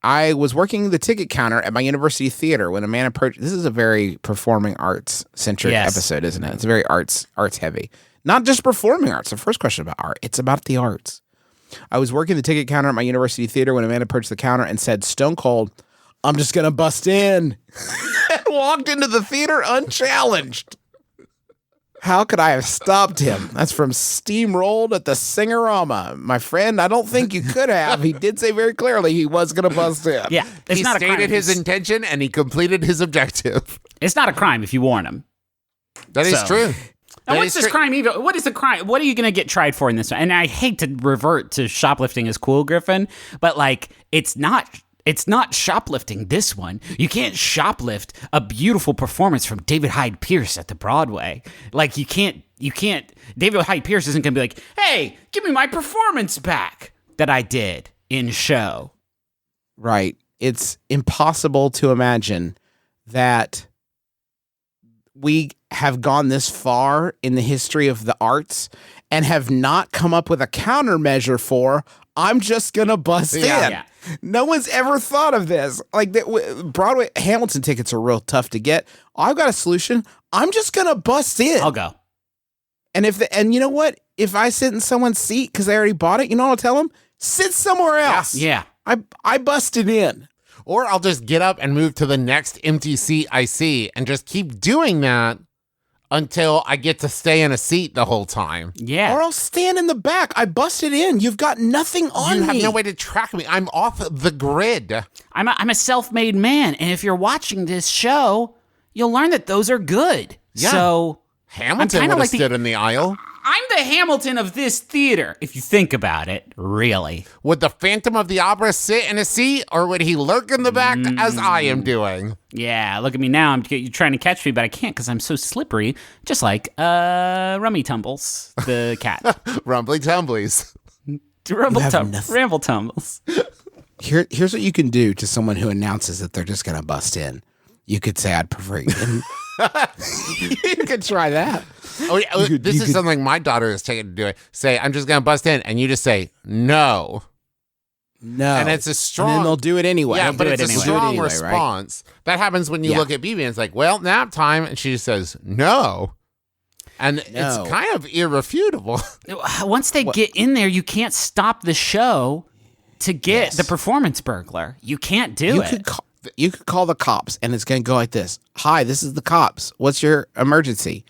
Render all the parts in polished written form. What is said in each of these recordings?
I was working the ticket counter at my university theater when a man approached. This is a very performing arts centric episode, isn't it? It's very arts heavy. Not just performing arts. The first question about art. It's about the arts. I was working the ticket counter at my university theater when a man approached the counter and said, "Stone cold, I'm just gonna bust in," and walked into the theater unchallenged. How could I have stopped him? That's from Steamrolled at the Singerama. My friend, I don't think you could have. He did say very clearly he was going to bust in. Yeah. He stated his intention and he completed his objective. It's not a crime if you warn him. That is true. And what's this crime even? What is the crime? What are you going to get tried for in this one? And I hate to revert to shoplifting as cool, Griffin, but like it's not shoplifting this one. You can't shoplift a beautiful performance from David Hyde Pierce at the Broadway. Like you can't David Hyde Pierce isn't going to be like, "Hey, give me my performance back that I did in show." Right. It's impossible to imagine that we have gone this far in the history of the arts and have not come up with a countermeasure for, I'm just going to bust in. Yeah. No one's ever thought of this. Like Broadway Hamilton tickets are real tough to get. I've got a solution. I'm just going to bust in. I'll go. And and you know what? If I sit in someone's seat because I already bought it, you know what I'll tell them? Sit somewhere else. Yeah. I busted in. Or I'll just get up and move to the next empty seat I see and just keep doing that until I get to stay in a seat the whole time. Yeah. Or I'll stand in the back. I busted in. You've got nothing on me. You have no way to track me. I'm off the grid. I'm a self-made man, and if you're watching this show, you'll learn that those are good. Yeah. So Hamilton would have stood in the aisle. I'm the Hamilton of this theater, if you think about it, really. Would the Phantom of the Opera sit in a seat, or would he lurk in the back as I am doing? Yeah, look at me now. You're trying to catch me, but I can't because I'm so slippery. Just like Rummy Tumbles, the cat. Rumbly Tumblies. Ramble Tumbles. Here's what you can do to someone who announces that they're just going to bust in. You could say, "I'd prefer you." You could try that. Oh, yeah, this is something my daughter is taking to do it. Say, "I'm just going to bust in," and you just say, "No." No. And it's a strong... And then they'll do it anyway. Yeah, but it's a strong anyway, response. Right? That happens when you look at BB and it's like, "Well, nap time." And she just says, "No." And it's kind of irrefutable. Once they get in there, you can't stop the show to get the performance burglar. You can't do it. You could call the cops, and it's going to go like this. "Hi, this is the cops. What's your emergency?"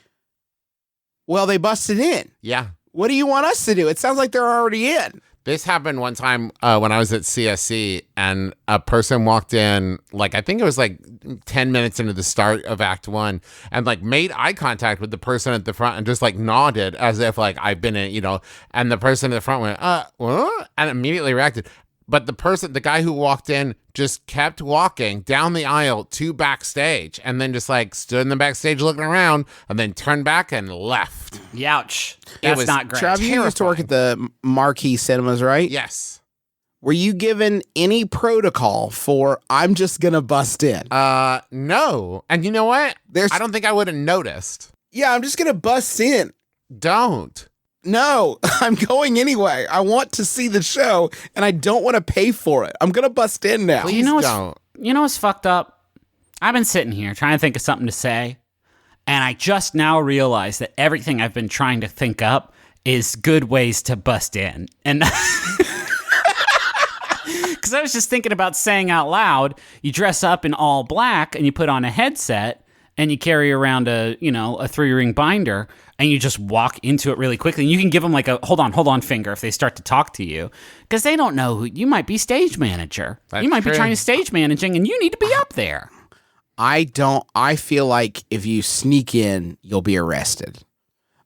"Well, they busted in." Yeah. "What do you want us to do?" It sounds like they're already in. This happened one time when I was at CSC, and a person walked in, like, I think it was like 10 minutes into the start of Act 1, and like made eye contact with the person at the front and just like nodded as if like I've been in, and the person at the front went, what? And immediately reacted. But the guy who walked in just kept walking down the aisle to backstage and then just like stood in the backstage looking around and then turned back and left. Youch. That's not great. Trav, you used to work at the Marquee Cinemas, right? Yes. Were you given any protocol for, "I'm just going to bust in"? No. And you know what? I don't think I would have noticed. Yeah, "I'm just going to bust in." Don't. No, I'm going anyway. I want to see the show, and I don't want to pay for it. I'm going to bust in now. Please don't. You know what's fucked up? I've been sitting here trying to think of something to say, and I just now realized that everything I've been trying to think up is good ways to bust in. And because I was just thinking about saying out loud, you dress up in all black, and you put on a headset, and you carry around a 3-ring binder, and you just walk into it really quickly. And you can give them like a hold on finger if they start to talk to you, because they don't know who you might be. Stage manager. That's you might true. be trying to stage managing, and you need to be up there. I feel like if you sneak in, you'll be arrested.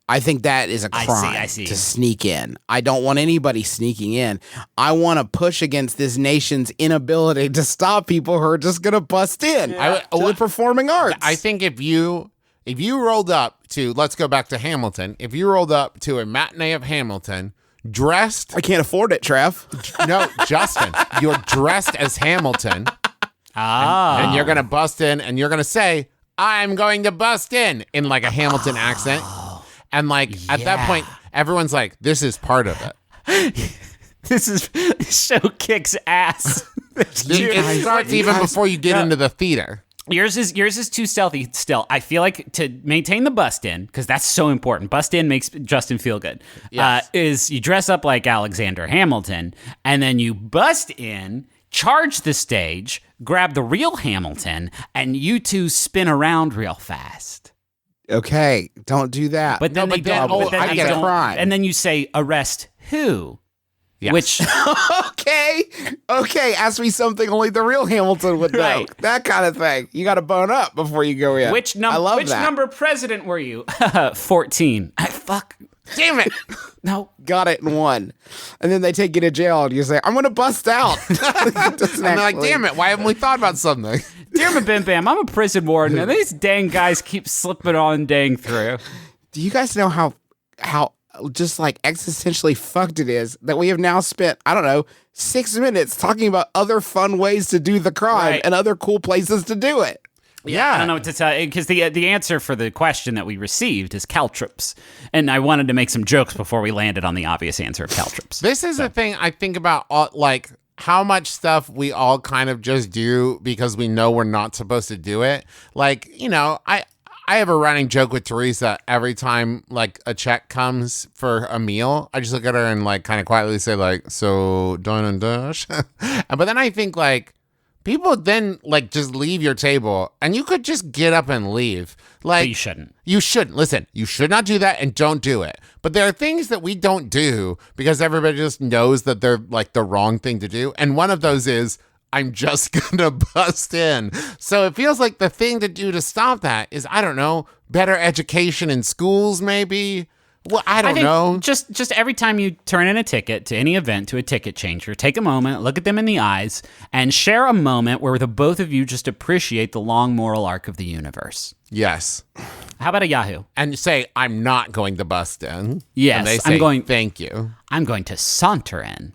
I think that is a crime I see. to sneak in. I don't want anybody sneaking in. I want to push against this nation's inability to stop people who are just going to bust in to the performing arts. I think if you rolled up to, let's go back to Hamilton, if you rolled up to a matinee of Hamilton dressed... I can't afford it, Trev. No, Justin, you're dressed as Hamilton. And you're going to bust in and you're going to say, "I'm going to bust in like a Hamilton accent. And like at that point, everyone's like, this is part of it. This show kicks ass. It starts even before you get into the theater. Yours is too stealthy still. I feel like to maintain the bust in, because that's so important. Bust in makes Justin feel good. Yes. Is you dress up like Alexander Hamilton, and then you bust in, charge the stage, grab the real Hamilton, and you two spin around real fast. Okay, don't do that. But then No, they but then- don't. oh, but then I they get it. don't. Crime. And then you say arrest who? Yes. Which Okay, ask me something only the real Hamilton would know. Right. That kind of thing. You got to bone up before you go in. which I love which that. number president were you? 14. Fuck. Damn it. No. Got it in one. And then they take you to jail and you say, I'm going to bust out. And they're like, damn it, why haven't we thought about something? Dear MBMBAM, I'm a prison warden, and these dang guys keep slipping on dang through. Do you guys know how just like existentially fucked it is that we have now spent, I don't know, 6 minutes talking about other fun ways to do the crime Right. and other cool places to do it? I don't know what to tell you, because the answer for the question that we received is caltrops. And I wanted to make some jokes before we landed on the obvious answer of caltrops. This is the thing I think about, like, how much stuff we all kind of just do because we know we're not supposed to do it. Like, you know, I have a running joke with Teresa every time, like, a check comes for a meal. I just look at her and, like, kind of quietly say, like, so, dine and dash? But then I think, like, people then, like, just leave your table, and you could just get up and leave. Like, But you shouldn't. You shouldn't. Listen, you should not do that, and don't do it. But there are things that we don't do because everybody just knows that they're, like, the wrong thing to do. And one of those is, I'm just gonna bust in. So it feels like the thing to do to stop that is, I don't know, better education in schools, maybe. Well, I don't know. Just every time you turn in a ticket to any event to a ticket changer, take a moment, look at them in the eyes, and share a moment where the both of you just appreciate the long moral arc of the universe. Yes. How about a Yahoo? And say, I'm not going to bust in. Yes, And they say, I'm going. thank you. I'm going to saunter in.